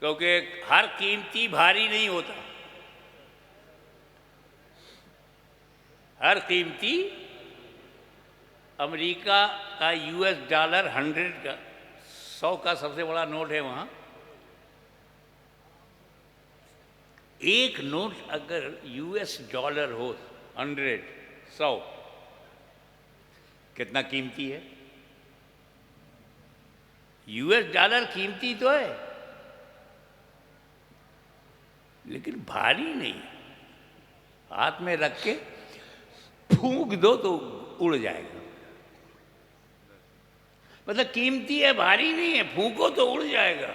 क्योंकि हर कीमती भारी नहीं होता, हर कीमती अमेरिका का यूएस डॉलर 100 का 100 का सबसे बड़ा नोट है वहाँ। एक नोट अगर यूएस डॉलर हो 100 कितना कीमती है? यूएस डॉलर कीमती तो है लेकिन भारी नहीं, हाथ में रख के फूंक दो तो उड़ जाएगा। मतलब कीमती है, भारी नहीं है, फूंको तो उड़ जाएगा।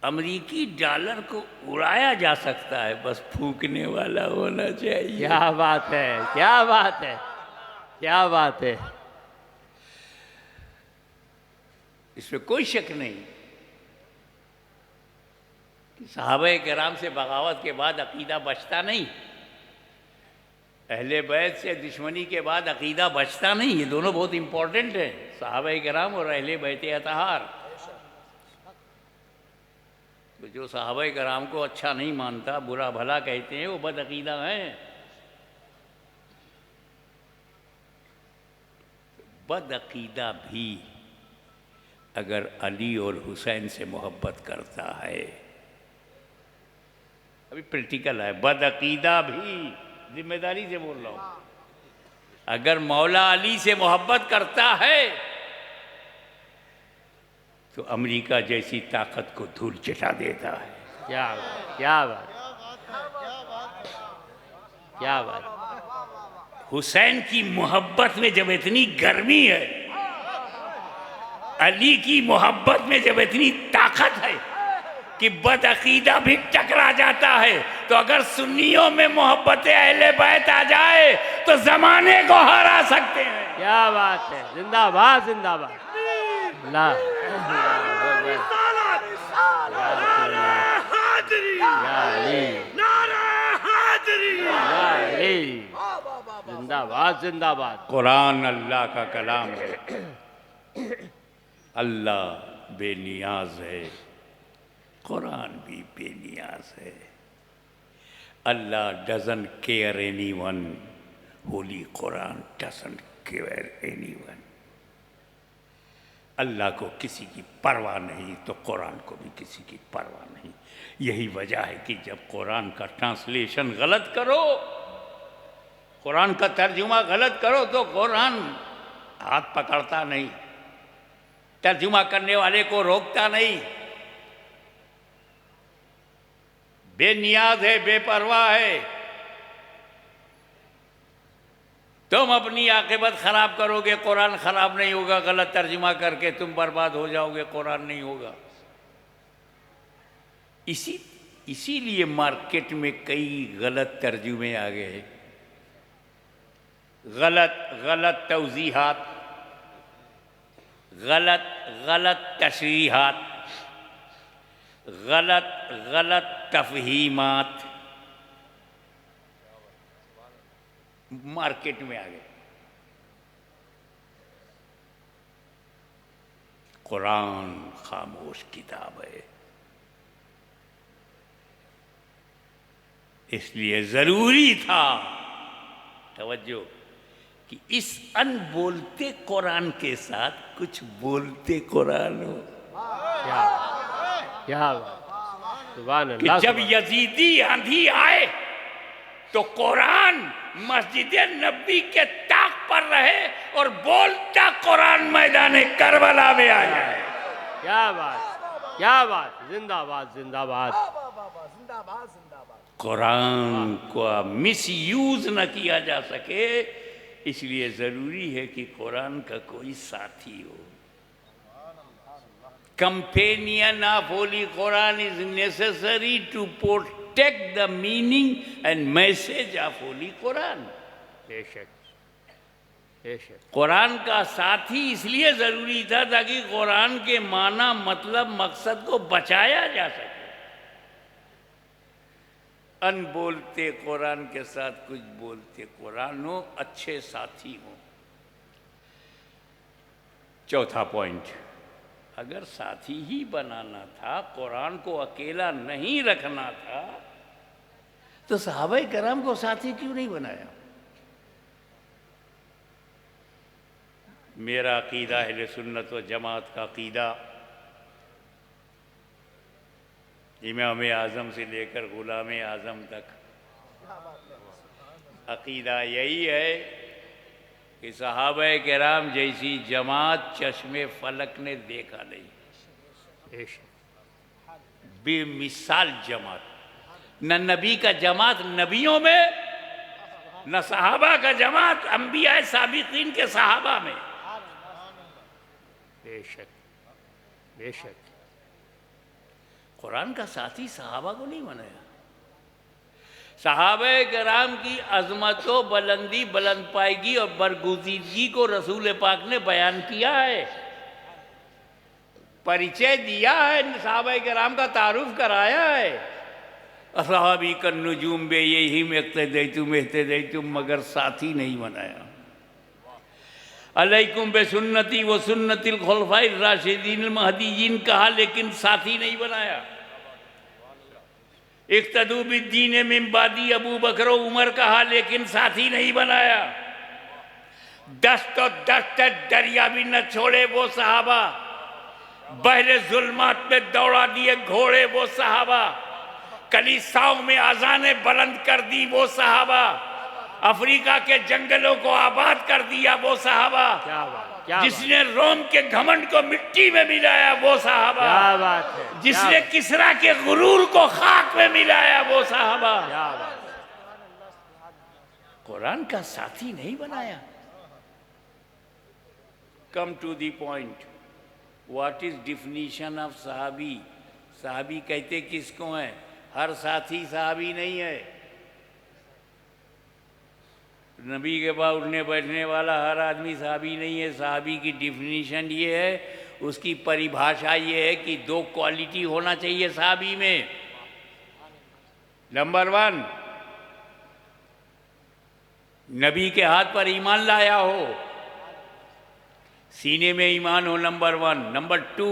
अमेरिकी डॉलर को उड़ाया जा सकता है, बस फूंकने वाला होना चाहिए। क्या बात है, क्या बात है, क्या बात है। इसमें कोई शक नहीं कि सहाबे किराम से बगावत के बाद अकीदा बचता नहीं, अहले बैत से दुश्मनी के बाद अकीदा बचता नहीं। ये दोनों बहुत इंपॉर्टेंट है, सहाबे किराम और अहले बैत अतहार। तो जो सहाबे किराम को अच्छा नहीं मानता, बुरा भला कहते हैं, वो बदअकीदा हैं। बदअकीदा भी अगर अली और हुसैन से मोहब्बत करता है, अभी प्रैक्टिकल है, बदअकीदा भी, जिम्मेदारी से बोल रहा हूं, अगर मौला अली से मोहब्बत करता है तो अमेरिका जैसी ताकत को धूल चटा देता है। क्या बात, क्या बात, क्या बात। हुसैन की मोहब्बत में जब इतनी गर्मी है, अली की मोहब्बत में जब इतनी ताकत है कि बदअकीदा भी टकरा जाता है, तो अगर सुन्नियों में मोहब्बत अहले बैत आ जाए तो जमाने को हरा सकते हैं। क्या बात है, जिंदाबाद जिंदाबाद। ला जिंदाबाद जिंदाबाद। कुरान अल्लाह का कलाम है, अल्लाह बेनियाज है, कुरान भी बेनियाज है। Allah doesn't care anyone, holy Quran doesn't care anyone. Allah को किसी की परवाह नहीं तो कुरान को भी किसी की परवाह नहीं। यही वजह है कि जब कुरान का ट्रांसलेशन गलत करो, कुरान का तर्जुमा गलत करो, तो कुरान हाथ पकड़ता नहीं, तर्जुमा करने वाले को रोकता नहीं। बेनियाज है, बेपरवाह है। तुम अपनी आकिबत खराब करोगे, कुरान खराब नहीं होगा। गलत तर्जुमा करके तुम बर्बाद हो जाओगे, कुरान नहीं होगा। इसीलिए मार्केट में कई गलत तर्जुमे आ गए, गलत तौजीहात, गलत तशरीहात, गलत तफहीमात मार्केट में आ गए। कुरान खामोश किताब है, इसलिए जरूरी था, तवज्जो, कि इस अनबोलते कुरान के साथ कुछ बोलते कुरान हो। क्या क्या सुभान कि अल्लाह। जब यजीदी आंधी आए तो कुरान मस्जिद नबी के ताक पर रहे और बोलता कुरान मैदान करबला में आ जाए। क्या बात, क्या बात, जिंदाबाद जिंदाबाद। कुरान को मिसयूज न किया जा सके, इसलिए जरूरी है कि कुरान का कोई साथी हो। Companion of holy Quran is necessary to protect the meaning and message of holy Quran. बेशक बेशक। कुरान का साथी इसलिए जरूरी था ताकि कुरान के माना, मतलब, मकसद को बचाया जा सके। अनबोलते कुरान के साथ कुछ बोलते कुरान हो, अच्छे साथी हो। चौथा पॉइंट, अगर साथी ही बनाना था, कुरान को अकेला नहीं रखना था, तो सहाबाए कराम को साथी क्यों नहीं बनाया? मेरा अकीदा अहले सुन्नत व जमात का अकीदा इमाम आज़म से लेकर गुलाम आज़म तक अकीदा यही है कि सहाबाए किराम जैसी जमात चश्मे फलक ने देखा नहीं। बेमिसाल जमात, न नबी का जमात नबियों में, न सहाबा का जमात अंबिया साबिकीन के सहाबा में। बेशक बेशक। कुरान का साथी सहाबा को नहीं बनाया। सहाबे कराम की अजमतों, बुलंदी, बुलंद पायगी और बरगुज़ीदगी को रसूल पाक ने बयान किया है, परिचय दिया है, सहाबे कराम का तारुफ कराया है। असहाबी का नुजूम बे यही में तुम मगर साथी नहीं बनाया। अलैकुम बे सुन्नती व सुन्नतिल खुलफाए राशिदीन महदीयीन कहा, लेकिन साथी नहीं बनाया। इक्तदू बिद्दीन मिन बादी अबू बकर उमर कहा, लेकिन साथी नहीं बनाया। 10 तो 10 दरिया भी न छोड़े वो सहाबा, बहरे जुल्मात में दौड़ा दिए घोड़े वो सहाबा, कलीसाओं में अजाने बुलंद कर दी वो सहाबा, अफ्रीका के जंगलों को आबाद कर दिया वो सहाबा, क्या जिसने रोम के घमंड को मिट्टी में मिलाया वो सहाबा, क्या बात है, जिसने किसरा के गुरूर को खाक में मिलाया वो सहाबा। क्या बात। कुरान का साथी नहीं बनाया। Come to the point, what is definition of सहाबी? सहाबी कहते किसको है? हर साथी सहाबी नहीं है। नबी के बाद उठने बैठने वाला हर आदमी सहाबी नहीं है। सहाबी की डिफिनीशन ये है, उसकी परिभाषा ये है कि 2 क्वालिटी होना चाहिए सहाबी में। नंबर 1, नबी के हाथ पर ईमान लाया हो, सीने में ईमान हो, नंबर 1। नंबर 2,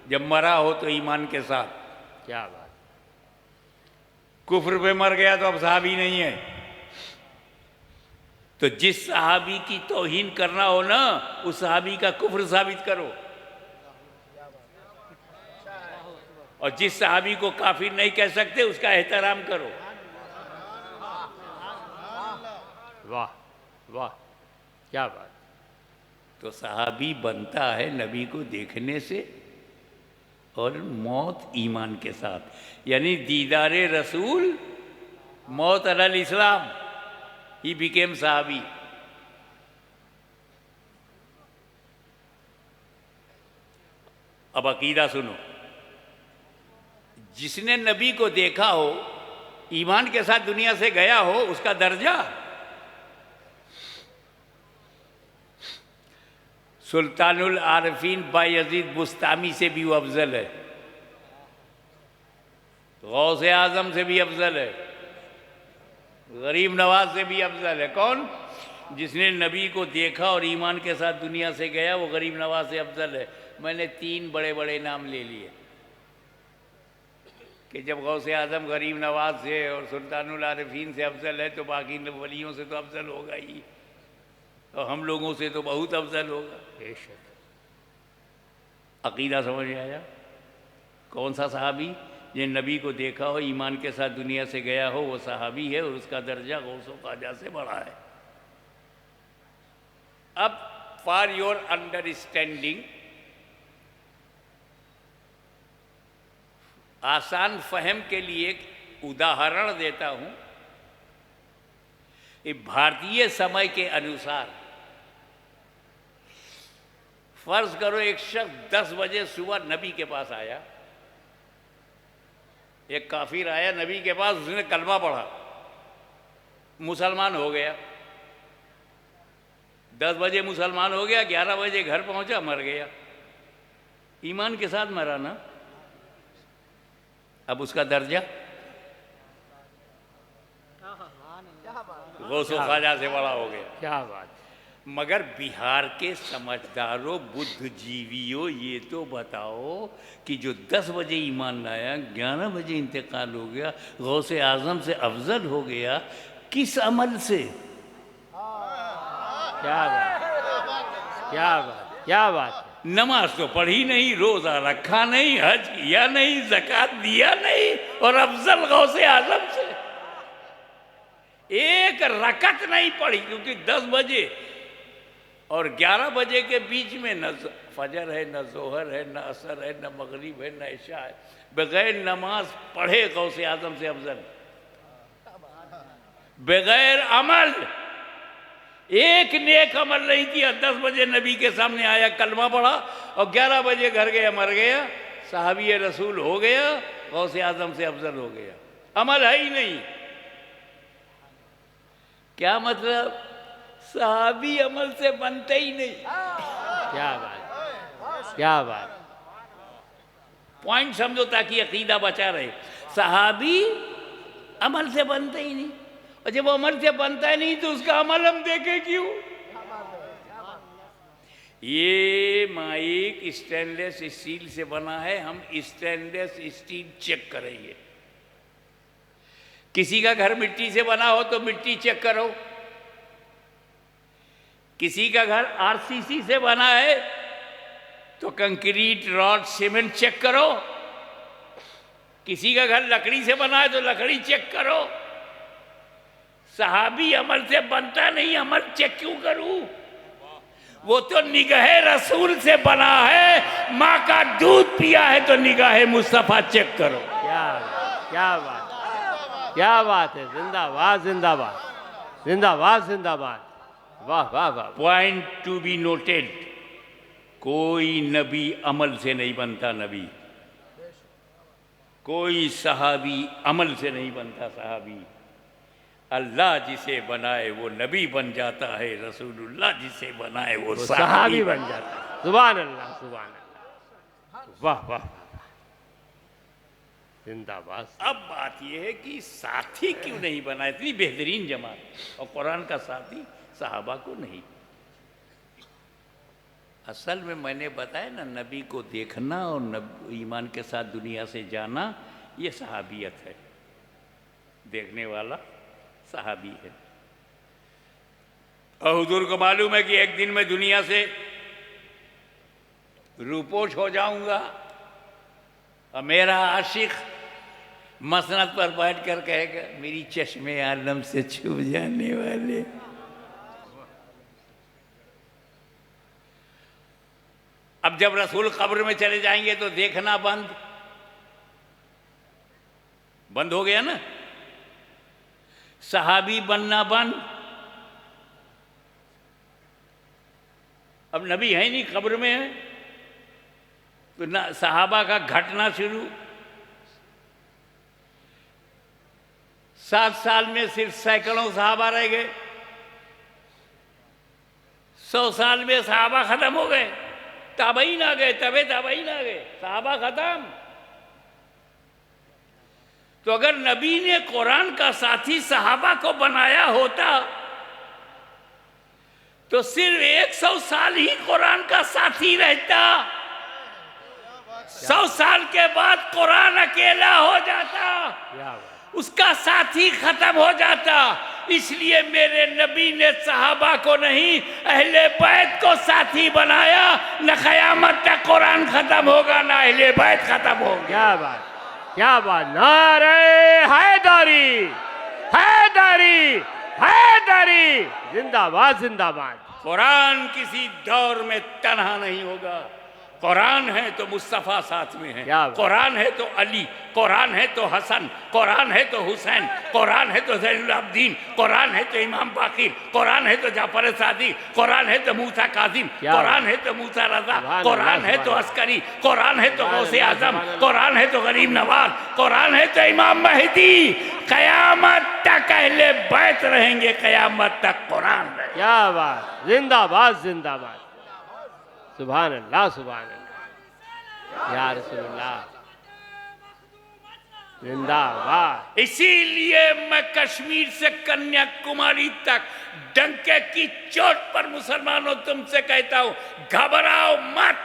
जब मरा हो तो ईमान के साथ। क्या बात। कुफ्र पे मर गया तो अब सहाबी नहीं है। तो जिस सहाबी की तौहीन करना हो ना, उस सहाबी का कुफ्र साबित करो, और जिस सहाबी को काफिर नहीं कह सकते उसका एहतराम करो। वाह वाह, क्या बात। तो सहाबी बनता है नबी को देखने से और मौत ईमान के साथ, यानी दीदारे रसूल मौत अलल इस्लाम, ही बिकेम सहाबी। अब अकीदा सुनो, जिसने नबी को देखा हो, ईमान के साथ दुनिया से गया हो, उसका दर्जा सुल्तानुल आरफीन बायजीद बुस्तामी से भी अफजल है, गौसे आजम से भी अफजल है, गरीब नवाज से भी अफजल है। कौन? जिसने नबी को देखा और ईमान के साथ दुनिया से गया, वो गरीब नवाज से अफजल है। मैंने 3 बड़े बड़े नाम ले लिए कि जब गौसे आजम गरीब नवाज से और सुल्तानुल आरफीन से अफजल है, तो बाकी वलियों से तो अफजल होगा ही, और हम लोगों से तो बहुत अफजल होगा। अकीदा समझ में आया? कौन सा सहाबी? जिन नबी को देखा हो, ईमान के साथ दुनिया से गया हो, वो सहाबी है, और उसका दर्जा गौसो ख्वाजा से बड़ा है। अब फॉर योर अंडरस्टैंडिंग, आसान फहम के लिए एक उदाहरण देता हूं। ये भारतीय समय के अनुसार फर्ज करो एक शख्स 10 बजे सुबह नबी के पास आया, एक काफिर आया नबी के पास, उसने कलमा पढ़ा, मुसलमान हो गया। 10 बजे मुसलमान हो गया, 11 बजे घर पहुंचा, मर गया। ईमान के साथ मरा ना। अब उसका दर्जा गौसो ख्वाजा से बड़ा हो गया। क्या बात। मगर बिहार के समझदारों बुद्धिजीवियों ये तो बताओ कि जो 10 बजे ईमान लाया 11 बजे इंतकाल हो गया, गौसे आजम से अफजल हो गया, किस अमल से? क्या बात, क्या बात, क्या बात है। नमाज तो पढ़ी नहीं, रोजा रखा नहीं, हज किया नहीं, ज़कात दिया नहीं, और अफजल गौसे आजम से एक रकत नहीं पढ़ी, क्योंकि 10 बजे और 11 बजे के बीच में न फजर है, न जोहर है, न असर है, न मगरिब है, न इशा है। बगैर नमाज पढ़े गौसे आजम से अफजल, बगैर अमल, एक नेक अमल नहीं किया। 10 बजे नबी के सामने आया, कलमा पढ़ा, और 11 बजे घर गया, मर गया, साहबी रसूल हो गया, गौसे आजम से अफजल हो गया। अमल है ही नहीं। क्या मतलब? साहबी अमल से बनते ही नहीं। क्या बात, क्या बात। पॉइंट समझो ताकि अकीदा बचा रहे। सहाबी अमल से बनते ही नहीं, और जब अमल से बनता ही नहीं तो उसका अमल हम देखें क्यों? ये माइक स्टेनलेस स्टील से बना है, हम स्टेनलेस स्टील चेक करेंगे। किसी का घर मिट्टी से बना हो तो मिट्टी चेक करो, किसी का घर आरसीसी से बना है तो कंक्रीट, रॉड, सीमेंट चेक करो, किसी का घर लकड़ी से बना है तो लकड़ी चेक करो। सहाबी अमल से बनता नहीं, अमल चेक क्यों करूं? वो तो निगाहे रसूल से बना है, माँ का दूध पिया है तो निगाहे मुस्तफा चेक करो। क्या बात, क्या बात, क्या बात है। जिंदाबाद, जिंदाबाद, जिंदाबाद, जिंदाबाद। वाह वाह वाह। पॉइंट टू बी नोटेड, कोई नबी अमल से नहीं बनता नबी, कोई सहाबी अमल से नहीं बनता सहाबी। अल्लाह जिसे बनाए वो नबी बन जाता है, रसूलुल्लाह जिसे बनाए वो सहाबी बन जाता है। सुभान अल्लाह, सुभान अल्लाह। वाह वाह, जिंदाबाद। अब बात यह है कि साथी क्यों नहीं बना? इतनी बेहतरीन जमात, और कुरान का साथी सहाबा को नहीं। असल में मैंने बताया ना, नबी को देखना और ईमान के साथ दुनिया से जाना, ये सहाबियत है। देखने वाला सहाबी है। और हुजूर को मालूम है कि एक दिन मैं दुनिया से रूपोश हो जाऊंगा, और मेरा आशिक मसनद पर बैठ कर कहेगा, मेरी चश्मे आलम से छुप जाने वाले। अब जब रसूल कब्र में चले जाएंगे तो देखना बंद हो गया ना, सहाबी बनना बंद। अब नबी है नहीं, कब्र में है, तो ना सहाबा का घटना शुरू। 7 साल में सिर्फ सैकड़ों सहाबा रह गए, 100 साल में सहाबा खत्म हो गए, ताबईन आ गए, तबे ताबईन आ गए, सहाबा खत्म। तो अगर नबी ने कुरान का साथी सहाबा को बनाया होता तो सिर्फ 100 साल ही कुरान का साथी रहता, 100 साल के बाद कुरान अकेला हो जाता, उसका साथी खत्म हो जाता। इसलिए मेरे नबी ने सहाबा को नहीं, अहले बैत को साथी बनाया। न क़यामत तक कुरान खत्म होगा, ना अहले बैत खत्म होगा। क्या बात, क्या बात। नारे हैदरी, हैदरी, हैदरी, जिंदाबाद, जिंदाबाद। कुरान किसी दौर में तन्हा नहीं होगा। कुरान है तो मुस्तफ़ा साथ में है, कुरान है तो अली, कुरान है तो हसन, कुरान है तो हुसैन, कुरान है तो ज़ैनुल आबिदीन, कुरान है तो इमाम बाक़िर, कुरान है तो जाफर सादिक, कुरान है तो मूसा काज़िम, कुरान है तो मूसा रज़ा, कुरान है तो अस्करी, कुरान है तो गौसे आज़म, कुरान है तो गरीब नवाज, कुरान है तो इमाम महदी। क़यामत तक अहले बैत रहेंगे, क़यामत तक कुरान रहेगा। क्या बात, जिंदाबाद, जिंदाबाद। सुभान अल्लाह, सुभान अल्लाह, या रसूलुल्लाह। जिंदाबाद। इसीलिए मैं कश्मीर से कन्याकुमारी तक डंके की चोट पर मुसलमानों तुमसे कहता हूं, घबराओ मत।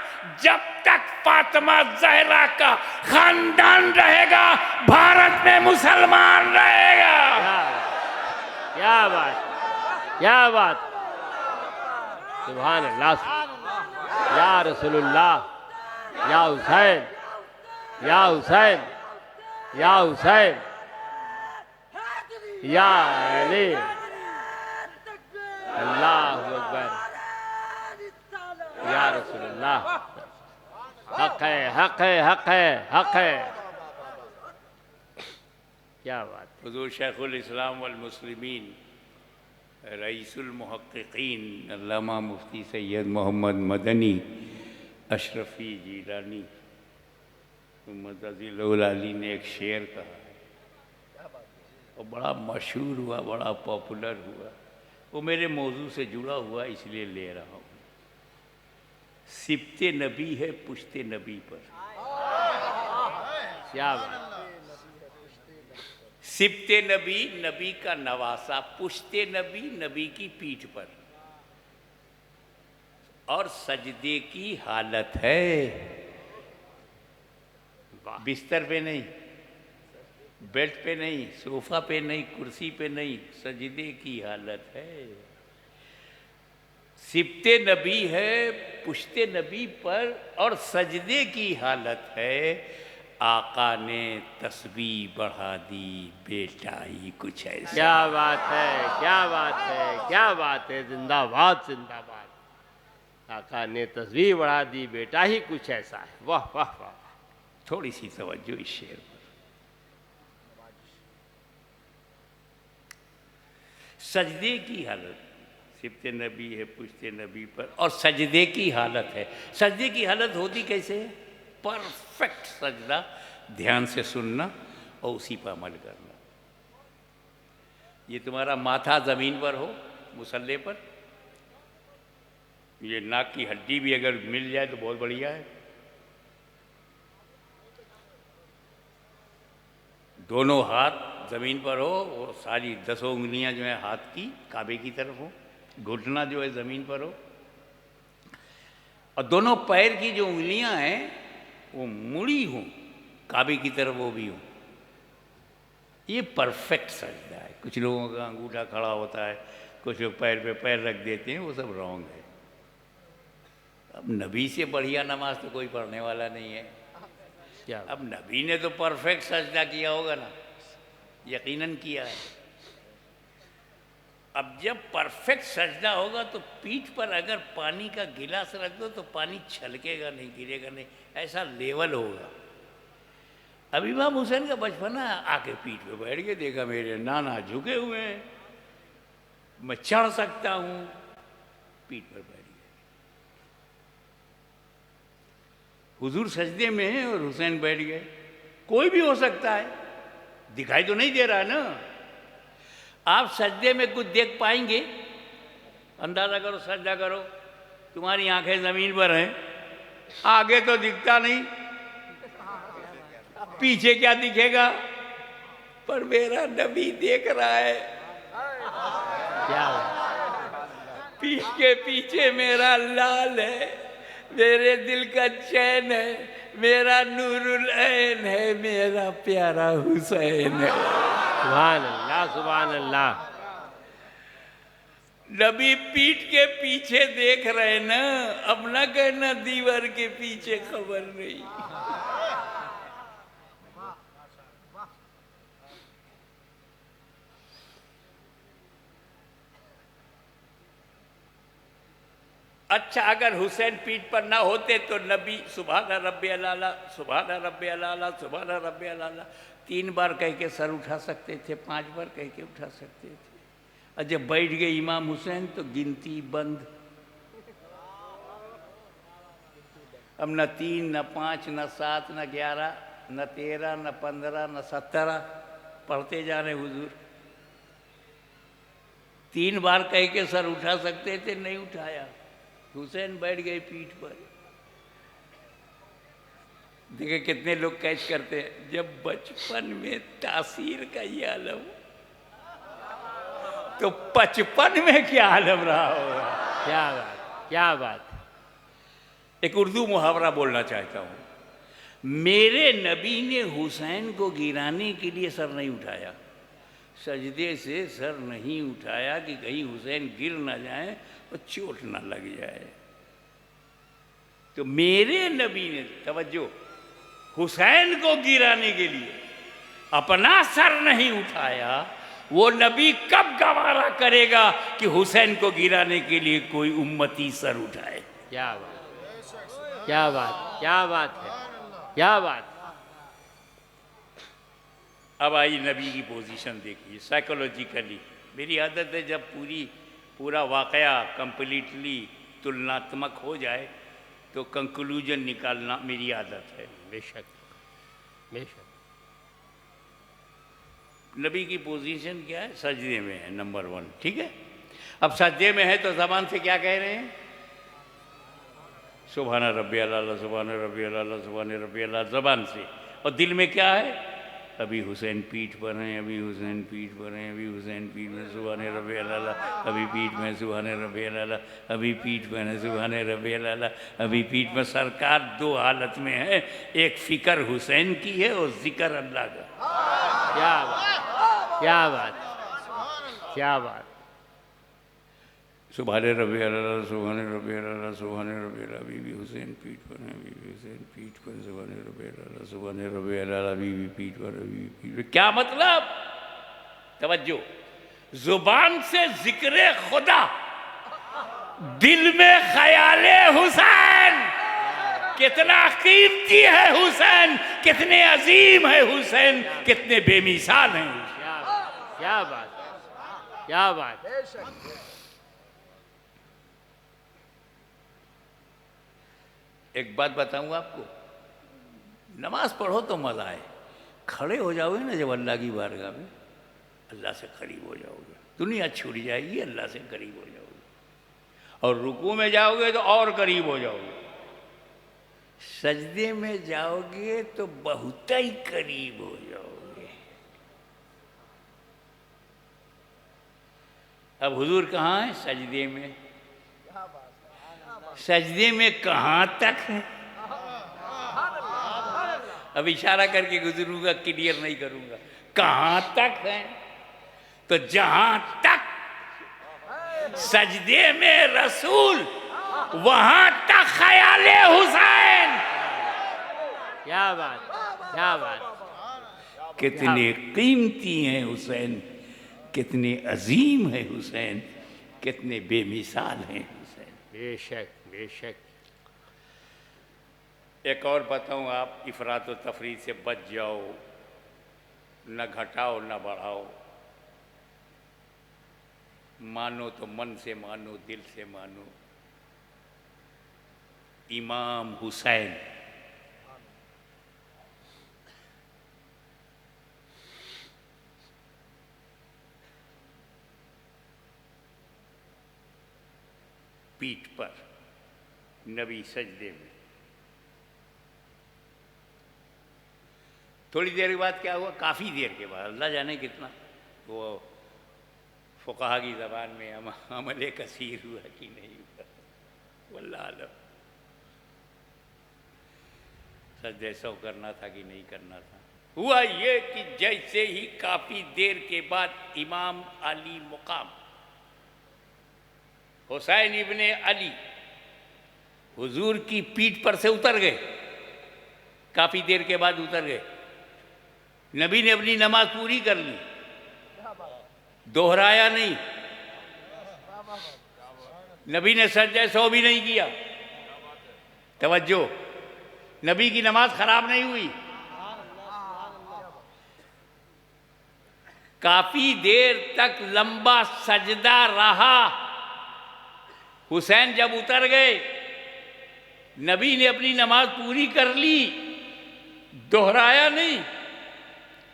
जब तक फातिमा जहरा का खानदान रहेगा, भारत में मुसलमान रहेगा। क्या बात, क्या बात। सुभान अल्लाह, या रसूलुल्लाह, या हुसैन, या हुसैन, या हुसैन, या अली, अल्लाहु अकबर, या रसूलुल्लाह। हक है, हक है, हक है, हक है। क्या बात। हुजूर शेखुल इस्लाम वल मुस्लिमीन रईसुल मुहक्किकीन अल्लामा मुफ्ती सैयद मोहम्मद मदनी अशरफी जीलानी मुअज़्ज़िज़ुल अली ने एक शेर कहा और बड़ा मशहूर हुआ, बड़ा पॉपुलर हुआ। वो मेरे मौजू से जुड़ा हुआ इसलिए ले रहा हूँ। सिबते नबी है पुश्ते नबी पर। क्या बात। सिबते नबी, नबी का नवासा, पुश्ते नबी, नबी की पीठ पर, और सजदे की हालत है, बिस्तर पे नहीं, बेड पे नहीं, सोफा पे नहीं, कुर्सी पे नहीं, सजदे की हालत है। सिबते नबी है पुश्ते नबी पर और सजदे की हालत है। आका ने तस्बीह बढ़ा दी, बेटा ही कुछ ऐसा। क्या बात है, क्या बात है, क्या बात है। जिंदाबाद, जिंदाबाद। आका ने तस्बीह बढ़ा दी, बेटा ही कुछ ऐसा है। वाह वाह वाह। थोड़ी सी तवज्जो इस शेर पर। सजदे की हालत, सिबते नबी है पुश्ते नबी पर और सजदे की हालत है। सजदे की हालत होती कैसे है? परफेक्ट सजदा, ध्यान से सुनना और उसी पर अमल करना। ये तुम्हारा माथा ज़मीन पर हो मुसल्ले पर, ये नाक की हड्डी भी अगर मिल जाए तो बहुत बढ़िया है। दोनों हाथ ज़मीन पर हो, वो सारी 10 उंगलियां जो है हाथ की काबे की तरफ हो, घुटना जो है ज़मीन पर हो, और दोनों पैर की जो उंगलियां हैं वो मुड़ी हों काबे की तरफ, वो भी हो। ये परफेक्ट सजदा है। कुछ लोगों का अंगूठा खड़ा होता है, कुछ लोग पैर पे पैर रख देते हैं, वो सब रॉन्ग है। अब नबी से बढ़िया नमाज तो कोई पढ़ने वाला नहीं है। क्या अब नबी ने तो परफेक्ट सजदा किया होगा ना, यकीनन किया है। अब जब परफेक्ट सजदा होगा तो पीठ पर अगर पानी का गिलास रख दो तो पानी छलकेगा नहीं, गिरेगा नहीं, ऐसा लेवल होगा। अब इमाम हुसैन का बचपना, आके पीठ पे बैठ के देखा मेरे नाना झुके हुए हैं, मैं चढ़ सकता हूँ, पीठ पर बैठ गए। हुजूर सजदे में हैं और हुसैन बैठ गए। कोई भी हो सकता है, दिखाई तो नहीं दे रहा ना। आप सजदे में कुछ देख पाएंगे? अंदाजा करो, सजदा करो, तुम्हारी आंखें जमीन पर हैं, आगे तो दिखता नहीं, पीछे क्या दिखेगा? पर मेरा नबी देख रहा है। क्या पीठ के पीछे मेरा लाल है, मेरे दिल का चैन है, मेरा नूरुल ऐन है, मेरा प्यारा हुसैन है। सुभान अल्लाह, सुभान अल्लाह। नबी पीठ के पीछे देख रहे ना, अब ना कहना दीवार के पीछे खबर नहीं। अच्छा, अगर हुसैन पीठ पर ना होते तो नबी सुभान रब्बी अलाला, सुभान रब्बी अलाला, सुभान रब्बी अलाला 3 बार कह के सर उठा सकते थे, 5 बार कह के उठा सकते थे। और जब बैठ गए इमाम हुसैन तो गिनती बंद। अब न 3, न 5, न 7, न 11, न 13, न 15, न 17 पढ़ते जा रहे हुजूर। 3 बार कह के सर उठा सकते थे, नहीं उठाया। हुसैन बैठ गए पीठ पर। देखिए कितने लोग कैच करते हैं, जब बचपन में तासीर का ये आलम, तो 55 में क्या आलम रहा होगा। क्या बात, क्या बात। एक उर्दू मुहावरा बोलना चाहता हूं, मेरे नबी ने हुसैन को गिराने के लिए सर नहीं उठाया, सजदे से सर नहीं उठाया कि कहीं हुसैन गिर ना जाए और चोट ना लग जाए। तो मेरे नबी ने, तवज्जो, हुसैन को गिराने के लिए अपना सर नहीं उठाया। वो नबी कब गवारा करेगा कि हुसैन को गिराने के लिए कोई उम्मती सर उठाए। क्या बात, क्या बात, क्या बात है, क्या बात। अब आई नबी की पोजीशन देखिए साइकोलॉजिकली। मेरी आदत है जब पूरा वाकया कंप्लीटली तुलनात्मक हो जाए तो कंक्लूजन निकालना मेरी आदत है। बेशक, बेशक। नबी की पोजीशन क्या है? सजदे में है, नंबर 1, ठीक है। अब सजदे में है तो ज़बान से क्या कह रहे हैं? सुभान रब्बी अल्ला, सुभान रब्बी अल्ला, सुभान रब्बी अल्ला, ज़बान से। और दिल में क्या है? अभी हुसैन पीठ पर हैं, अभी हुसैन पीठ पर हैं, अभी हुसैन पीठ में सुभान रब्बी अल्ला, अभी पीठ में सुभान रब्बी अल्ला, अभी पीठ में है सुभान रब्बी अल्ला, अभी पीठ में। सरकार दो हालत में है, एक फ़िक्र हुसैन की है और जिक्र अल्लाह का। क्या बात, क्या बात, क्या बात। सुभान रब्बी अल्ला, सुभान रब्बी अल्ला, सुभान रब्बी अल्ला, बीबी हुसैन पीठ पर है, बीबी हुसैन पीठ पर, सुभान रब्बी अल्ला, सुभान रब्बी अल्ला, बीबी पीठ पर, बीबी पीठ पर। क्या मतलब? तवज्जो, जुबान से जिक्र खुदा, दिल में ख्याले हुसैन। कितना कीमती है हुसैन, कितने अजीम है हुसैन, कितने बेमिसाल हैं। क्या बात, क्या बात। एक बात बताऊंगा आपको, नमाज पढ़ो तो मज़ा आए, खड़े हो जाओगे ना जब अल्लाह की बारगाह में, अल्लाह से करीब हो जाओगे, दुनिया छूट जाएगी, अल्लाह से करीब हो जाओगे। और रुकू में जाओगे तो और करीब हो जाओगे, सजदे में जाओगे तो बहुत ही करीब हो जाओगे। अब हुजूर कहाँ है? सजदे में। सजदे में कहाँ तक है? अब इशारा करके गुजरूंगा, क्लियर नहीं करूंगा। कहाँ तक है? तो जहां तक सजदे में रसूल, वहां तक ख्याले हुसैन। क्या बात, क्या बात। कितने कीमती हैं हुसैन, कितने अजीम है हुसैन, कितने बेमिसाल हैं हुसैन। बेशक, बेशक। एक और बताऊं, आप इफरात व तफरीद से बच जाओ, न घटाओ न बढ़ाओ, मानो तो मन से मानो, दिल से मानो। इमाम हुसैन पीठ पर, नबी सजदे में। थोड़ी देर के बाद क्या हुआ? काफ़ी देर के बाद, अल्लाह जाने कितना, वो फुक़हा की ज़बान में अमल कसीर हुआ कि नहीं हुआ, वल्लाह आलम। सजदे सौ करना था कि नहीं करना था। हुआ ये कि जैसे ही काफ़ी देर के बाद इमाम अली मुकाम हुसैन इब्ने अली हुजूर की पीठ पर से उतर गए, काफ़ी देर के बाद उतर गए। नबी ने अपनी नमाज पूरी कर ली, दोहराया नहीं, नबी ने सजदे सौ भी नहीं किया। तवज्जो, नबी की नमाज खराब नहीं हुई। काफी देर तक लंबा सजदा रहा। हुसैन जब उतर गए, नबी ने अपनी नमाज पूरी कर ली, दोहराया नहीं,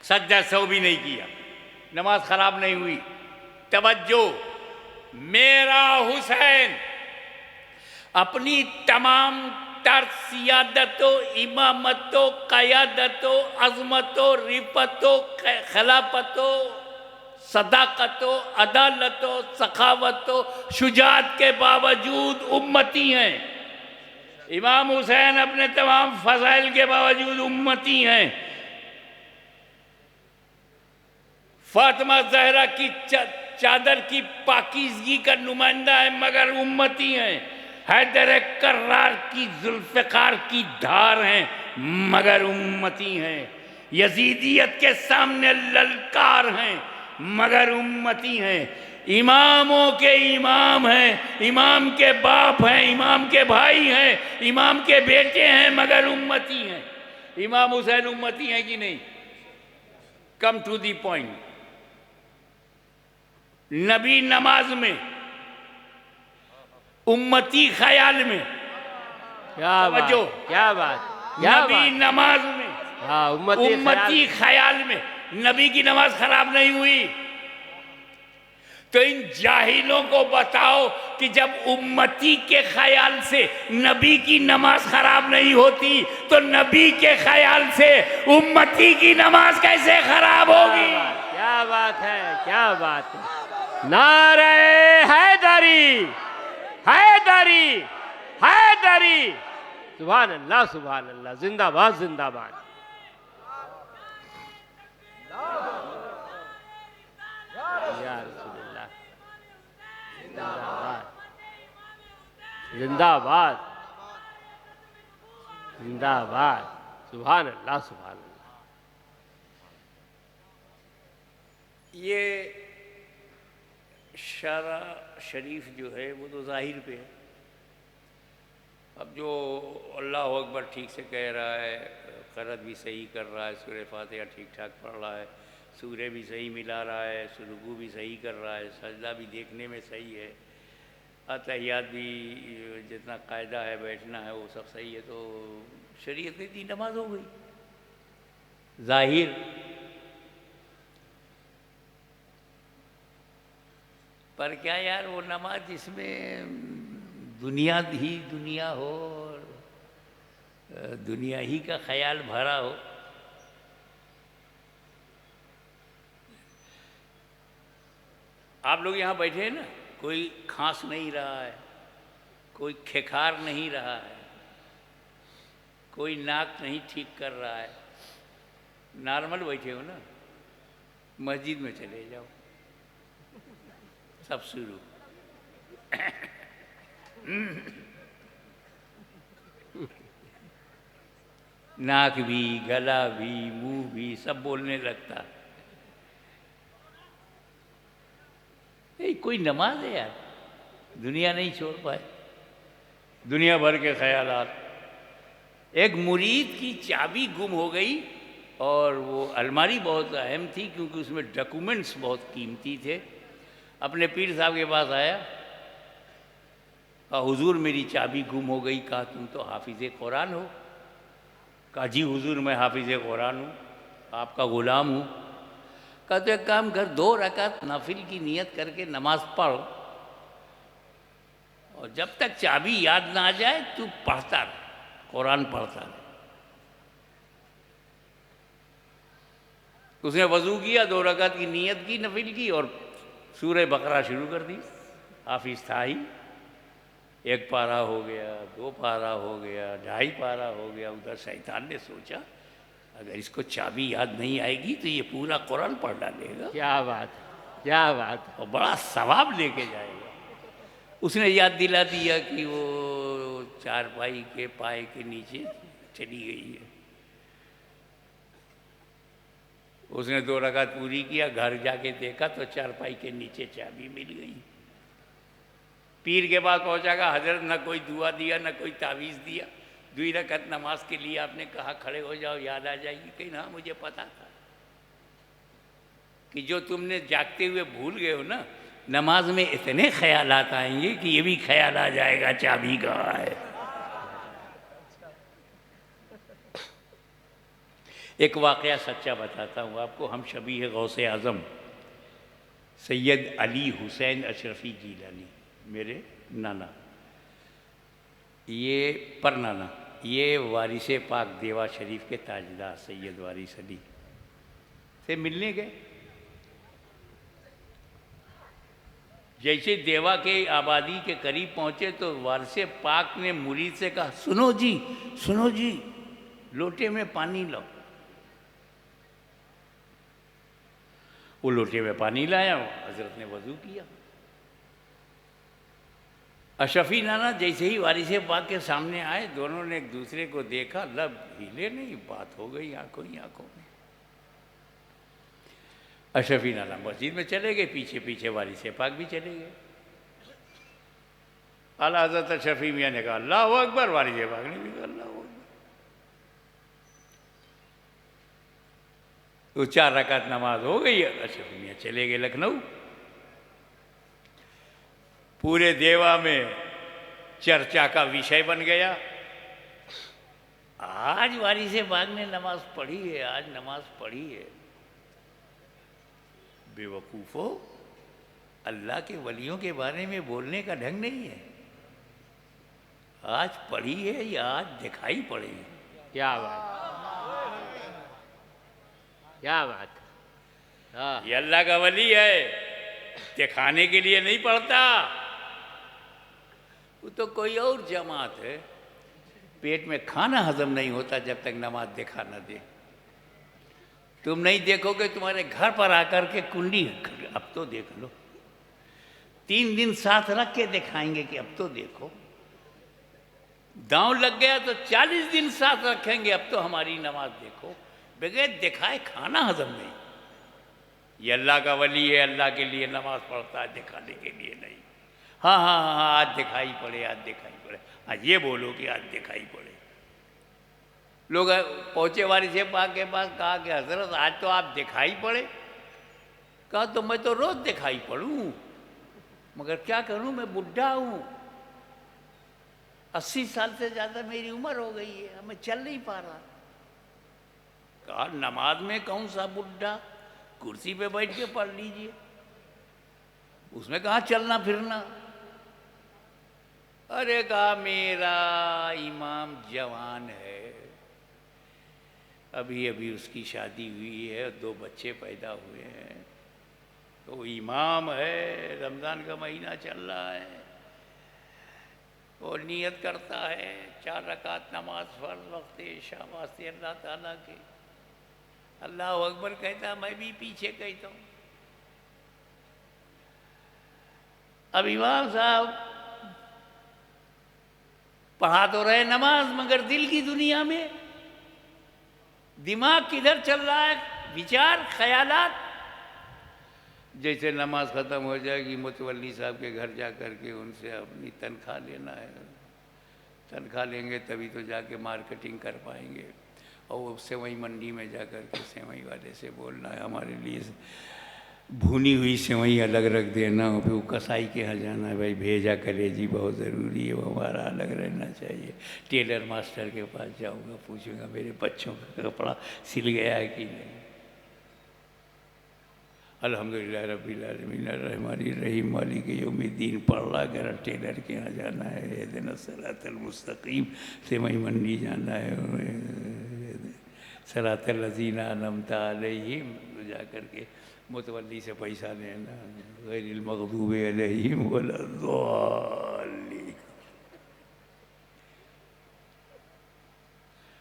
सजदा सौ भी नहीं किया, नमाज खराब नहीं हुई। तवज्जो, मेरा हुसैन अपनी तमाम सियादतो इमामतो क़यादतो अज़मतो रिफ़तो खिलाफ़तो सदाकतो अदालतो सखावतो शुजात के बावजूद उम्मती हैं। इमाम हुसैन अपने तमाम फ़ज़ाइल के बावजूद उम्मती हैं। फातिमा ज़हरा की चादर की पाकीज़गी का नुमाइंदा है मगर उम्मती हैं। हैदर कर्रार की जुल्फ़िकार की धार हैं मगर उम्मती हैं। यजीदियत के सामने ललकार हैं मगर उम्मती हैं। इमामों के इमाम हैं, इमाम के बाप हैं, इमाम के भाई हैं, इमाम के बेटे हैं मगर उम्मती हैं। इमाम हुसैन उम्मती हैं कि नहीं? Come to the point. नबी नमाज में, उम्मती ख्याल में। क्या बात, क्या बात, क्या नबी बात। नमाज में, हाँ, उम्मती ख्याल में नबी की नमाज खराब नहीं हुई। तो इन जाहिलों को बताओ कि जब उम्मती के ख्याल से नबी की नमाज खराब नहीं होती तो नबी के ख्याल से उम्मती की नमाज कैसे खराब होगी? क्या बात है, क्या बात है। नारे हैदरी, हैदरी, हैदरी। सुभान अल्लाह, सुभान अल्लाह। जिंदाबाद, जिंदाबाद। या रसूलुल्लाह, जिंदाबाद, जिंदाबाद, जिंदाबाद। सुभान अल्लाह, सुभान अल्लाह। ये शरा शरीफ जो है वो तो ज़ाहिर पे है। अब जो अल्लाह अकबर ठीक से कह रहा है, क़रात भी सही कर रहा है, सूरह फातिहा ठीक ठाक पढ़ रहा है, सूरह भी सही मिला रहा है, रुकू भी सही कर रहा है, सजदा भी देखने में सही है, अतहियात भी जितना कायदा है बैठना है वो सब सही है, तो शरीयत ने दी, नमाज हो गई ज़ाहिर। पर क्या यार, वो नमाज जिसमें दुनिया ही दुनिया हो और दुनिया ही का ख्याल भरा हो। आप लोग यहाँ बैठे हैं ना, कोई खांस नहीं रहा है, कोई खेखार नहीं रहा है, कोई नाक नहीं ठीक कर रहा है, नॉर्मल बैठे हो ना। मस्जिद में चले जाओ, सब शुरू। नाक भी, गला भी, मुंह भी सब बोलने लगता। कोई नमाज है यार, दुनिया नहीं छोड़ पाए, दुनिया भर के ख्यालात। एक मुरीद की चाबी गुम हो गई और वो अलमारी बहुत अहम थी क्योंकि उसमें डॉक्यूमेंट्स बहुत कीमती थे। अपने पीर साहब के पास आया, कहा हुजूर मेरी चाबी गुम हो गई। कहा तुम तो हाफिज़ कुरान हो। कहा जी हुजूर मैं हाफिज़ कुरान हूँ, आपका ग़ुलाम हूँ। कहा तो एक काम कर, 2 रकात नफिल की नियत करके नमाज पढ़ और जब तक चाबी याद ना आ जाए तू पढ़ता रह, कुरान पढ़ता रह। उसने वज़ू किया, 2 रकात की नियत की नफिल की और सूरह बकरा शुरू कर दी। हाफिज़ था ही, 1 पारा हो गया, 2 पारा हो गया, 2.5 पारा हो गया। उधर शैतान ने सोचा अगर इसको चाबी याद नहीं आएगी तो ये पूरा कुरान पढ़ डालेगा। क्या बात है, क्या बात है। और बड़ा सवाब लेके जाएगा। उसने याद दिला दिया कि वो चारपाई के पाए के नीचे चली गई है। उसने 2 रकात पूरी किया, घर जाके देखा तो चारपाई के नीचे चाबी मिल गई। पीर के पास पहुंचा, का हजरत न कोई दुआ दिया न कोई तावीज़ दिया, 2 रकात नमाज के लिए आपने कहा खड़े हो जाओ याद आ जाएगी। कहीं ना, मुझे पता था कि जो तुमने जागते हुए भूल गए हो ना, नमाज में इतने ख्यालात आएंगे कि ये भी ख्याल आ जाएगा चाबी कहाँ है। एक वाक़या सच्चा बताता हूँ आपको। हम शबीह गौसे आज़म सैयद अली हुसैन अशरफ़ी जीलानी, मेरे नाना, ये परनाना, ये वारिस पाक देवा शरीफ के ताजदार सैयद वारिस अली से मिलने गए। जैसे देवा के आबादी के करीब पहुंचे तो वारिस पाक ने मुरीद से कहा, सुनो जी, लोटे में पानी लो। वो लोटे में पानी लाया, हजरत ने वजू किया। अशफी नाना जैसे ही वारिस पाक के सामने आए, दोनों ने एक दूसरे को देखा, लब हिले नहीं, बात हो गई आंखों ही आंखों में। अशफी नाना मस्जिद में चले गए, पीछे पीछे वारिस पाक भी चले गए। आला हज़रत अशफी मियाँ ने कहा अल्लाहु अकबर, वारिस पाक ने भी कहा अल्लाहु अकबर। तो 4 रकात नमाज हो गई, अशफी मियाँ चले गए लखनऊ। पूरे देवा में चर्चा का विषय बन गया, आज वारिस पाक ने नमाज पढ़ी है, आज नमाज पढ़ी है। बेवकूफ़ो, अल्लाह के वलियों के बारे में बोलने का ढंग नहीं है। आज पढ़ी है या आज दिखाई पड़ी? क्या बात, क्या बात। हाँ, ये अल्लाह का वली है, दिखाने के लिए नहीं पढ़ता। वो तो कोई और जमात है, पेट में खाना हजम नहीं होता जब तक नमाज दिखा न दे। तुम नहीं देखोगे, तुम्हारे घर पर आकर के कुंडी, अब तो देख लो, 3 दिन साथ रख के दिखाएंगे कि अब तो देखो। दांव लग गया तो 40 दिन साथ रखेंगे, अब तो हमारी नमाज देखो। बगैर दिखाए खाना हजम नहीं। ये अल्लाह का वली है, अल्लाह के लिए नमाज पढ़ता है, दिखाने के लिए नहीं। हाँ, आज दिखाई पड़े, आज दिखाई पड़े। आज ये बोलो कि आज दिखाई पड़े। लोग पहुँचे वारिस पाक के पास, कहा कि हजरत आज तो आप दिखाई पड़े। कहा तो मैं तो रोज़ दिखाई पड़ूँ, मगर क्या करूँ, मैं बुढ़ा हूँ, 80 साल से ज़्यादा मेरी उम्र हो गई है, मैं चल नहीं पा रहा। कहा नमाज में कौन सा बुढ़ा, कुर्सी पे बैठ के पढ़ लीजिए, उसमें कहाँ चलना फिरना। अरे कहा मेरा इमाम जवान है, अभी अभी उसकी शादी हुई है, 2 बच्चे पैदा हुए हैं, तो इमाम है, रमज़ान का महीना चल रहा है, और नियत करता है 4 रकात नमाज फ़र्ज़ वक्त इशा वास्ते अल्लाह ताला के। अल्लाह अकबर कहता, मैं भी पीछे कहता हूँ। अब इमाम साहब पढ़ा तो रहे नमाज, मगर दिल की दुनिया में दिमाग किधर चल रहा है, विचार ख्यालात। जैसे नमाज ख़त्म हो जाएगी, मुतवल्ली साहब के घर जा कर के उनसे अपनी तनख्वाह लेना है, तनख्वाह लेंगे तभी तो जाके मार्केटिंग कर पाएंगे। और सेवई मंडी में जा कर के सेवई वाले से बोलना है हमारे लिए भुनी हुई सेवई अलग रख देना, और फिर वो कसाई के यहाँ जाना है, भाई भेजा कलेजी बहुत ज़रूरी है, वो हमारा अलग रहना चाहिए। टेलर मास्टर के पास जाऊँगा, पूछूंगा मेरे बच्चों का कपड़ा सिल गया है कि नहीं। अल्हम्दुलिल्लाह रब्बिल आलमीन अर्रहमानिर रहीम मालिक यौमिद्दीन पढ़ रहा कर, टेलर के यहाँ जाना है, इहदिना सिरातल मुस्तकीम, सेवई मंडी जाना है, सिरातल लज़ीना अनअमता अलैहिम, जा कर के मुतवल्ली से पैसा लेना, गैरिल मग़दूबि अलैहिम वलद्दाल्लीन।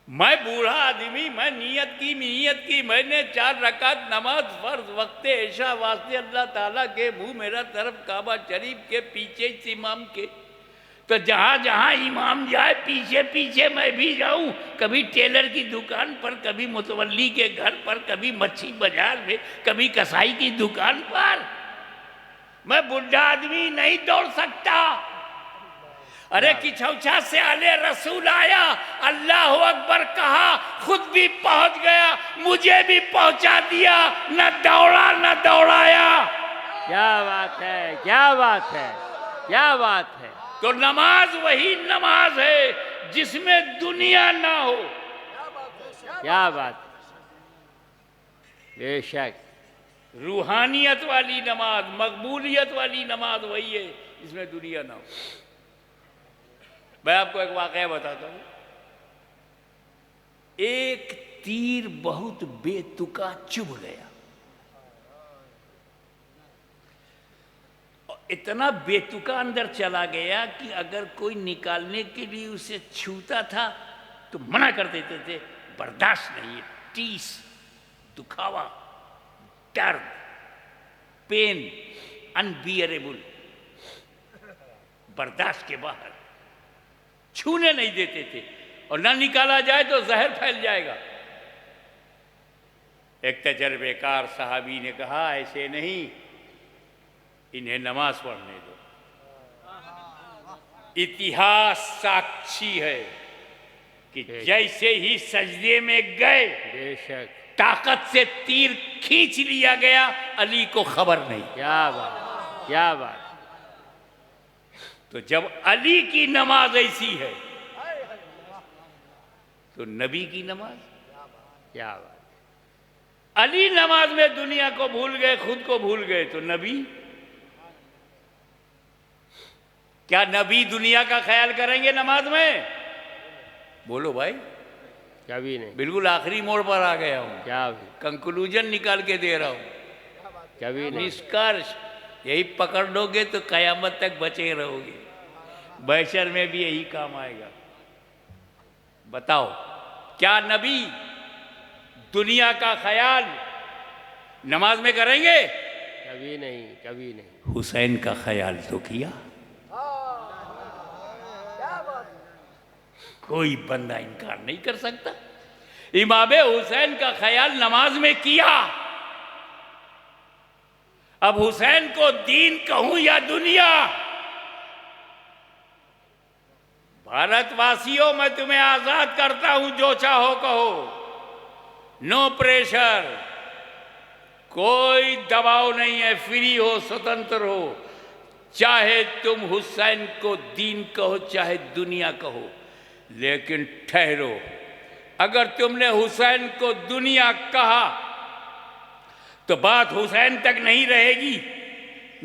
मैं बूढ़ा आदमी, मैं नियत की मैंने 4 रकात नमाज फ़र्ज़ वक्त ऐशा वास्ते अल्लाह ताला के मुँह मेरा तरफ काबा शरीफ के पीछे इमाम के, तो जहाँ जहाँ इमाम जाए पीछे पीछे मैं भी जाऊँ, कभी टेलर की दुकान पर, कभी मुतवल्ली के घर पर, कभी मच्छी बाजार में, कभी कसाई की दुकान पर। मैं बुढ़ा आदमी नहीं दौड़ सकता। अरे किछौछा से आले रसूल आया, अल्लाह अकबर कहा, खुद भी पहुंच गया, मुझे भी पहुंचा दिया, न दौड़ा न दौड़ाया। क्या बात है, क्या बात है, क्या बात है। तो नमाज वही नमाज है जिसमें दुनिया ना हो। क्या बात, बेशक रूहानियत वाली नमाज, मकबूलियत वाली नमाज वही है जिसमें दुनिया ना हो। मैं आपको एक वाकया बताता हूं। एक तीर बहुत बेतुका चुभ गया, और इतना बेतुका अंदर चला गया कि अगर कोई निकालने के लिए उसे छूता था तो मना कर देते थे, बर्दाश्त नहीं है, टीस, दुखावा, दर्द, पेन, अनबियरेबल, बर्दाश्त के बाहर, छूने नहीं देते थे, और ना निकाला जाए तो जहर फैल जाएगा। एक तजर्बेकार साहबी ने कहा, ऐसे नहीं, इन्हें नमाज पढ़ने दो। इतिहास साक्षी है कि जैसे ही सजदे में गए, बेशक, ताकत से तीर खींच लिया गया, अली को खबर नहीं। क्या बात, क्या बात। तो जब अली की नमाज ऐसी है तो नबी की नमाज, क्या बात। अली नमाज में दुनिया को भूल गए, खुद को भूल गए, तो नबी, क्या नबी दुनिया का ख्याल करेंगे नमाज में? बोलो भाई। कभी नहीं। बिल्कुल आखिरी मोड़ पर आ गया हूं, क्या भी, कंक्लूजन निकाल के दे रहा हूं, कभी नहीं। निष्कर्ष यही पकड़ लोगे तो कयामत तक बचे रहोगे। बैशर में भी यही काम आएगा। बताओ, क्या नबी दुनिया का ख्याल नमाज में करेंगे? कभी नहीं, कभी नहीं। हुसैन का ख्याल तो किया, कोई बंदा इनकार नहीं कर सकता। इमाम हुसैन का ख्याल नमाज में किया। अब हुसैन को दीन कहूं या दुनिया, भारतवासियों मैं तुम्हें आजाद करता हूं, जो चाहो कहो, नो प्रेशर, कोई दबाव नहीं है, फ्री हो, स्वतंत्र हो, चाहे तुम हुसैन को दीन कहो चाहे दुनिया कहो। लेकिन ठहरो, अगर तुमने हुसैन को दुनिया कहा तो बात हुसैन तक नहीं रहेगी,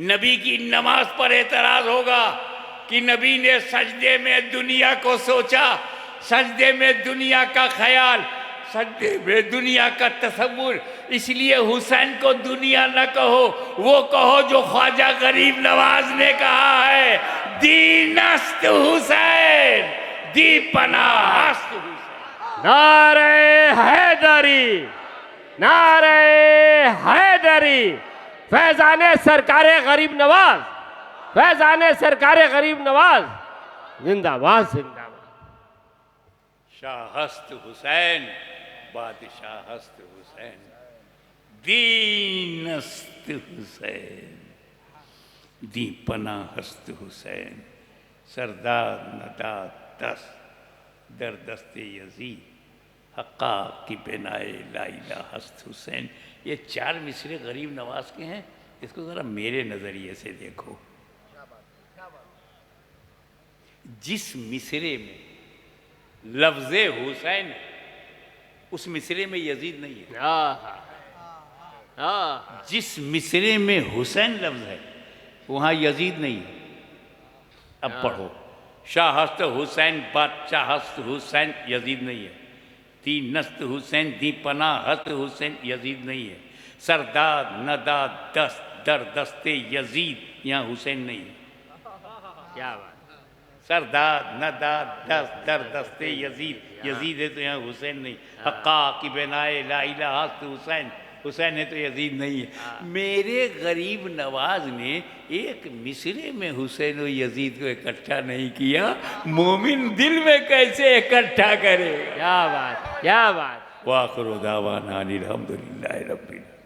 नबी की नमाज पर एतराज होगा कि नबी ने सजदे में दुनिया को सोचा, सजदे में दुनिया का ख्याल, सजदे में दुनिया का तसव्वुर, इसलिए हुसैन को दुनिया न कहो, वो कहो जो ख्वाजा गरीब नवाज ने कहा है, दीनस्त हुसैन, दी पनाहस्त हुसैन। नारे हैदरी, नारे हैदरी, फैजाने सरकारे गरीब नवाज, फैजाने सरकारे गरीब नवाज, जिंदाबाद, जिंदाबाद। शाहस्त हुसैन, बादशाहस्त हुसैन, दीनस्त हुसैन, दी पनाहस्त हुसैन, सरदार नदात दस्त दर दस्ते यजीद, हक्का की बेनाए लाइला हस्त हुसैन। ये चार मिसरे गरीब नवाज के हैं। इसको ज़रा मेरे नज़रिए से देखो। जिस मिसरे में लफ्ज़े हुसैन, उस मिसरे में यजीद नहीं है। जिस मिसरे में हुसैन लफ्ज़ है वहाँ यजीद नहीं है। अब पढ़ो, शाहस्त हुसैन, बादशाहस्त हुसैन, यजीद नहीं है। दी नस्त हुसैन, दी पनाहस्त हुसैन, यजीद नहीं है। सरदार नदा दस्त दर दस्ते यजीद, यहाँ हुसैन नहीं है। क्या बात। सरदार नदा दस्त दर दस्ते यजीद, यजीद है तो यहाँ हुसैन नहीं। हक्का की बेनाए ला इलाहा हुसैन, हुसैन है तो यजीद नहीं है। मेरे गरीब नवाज ने एक मिसरे में हुसैन और यजीद को इकट्ठा नहीं किया, मोमिन दिल में कैसे इकट्ठा करेगा? क्या बात, क्या बात। वाखिर दावाना अनिल हम्दुलिल्लाहि रब्बिल आलमीन।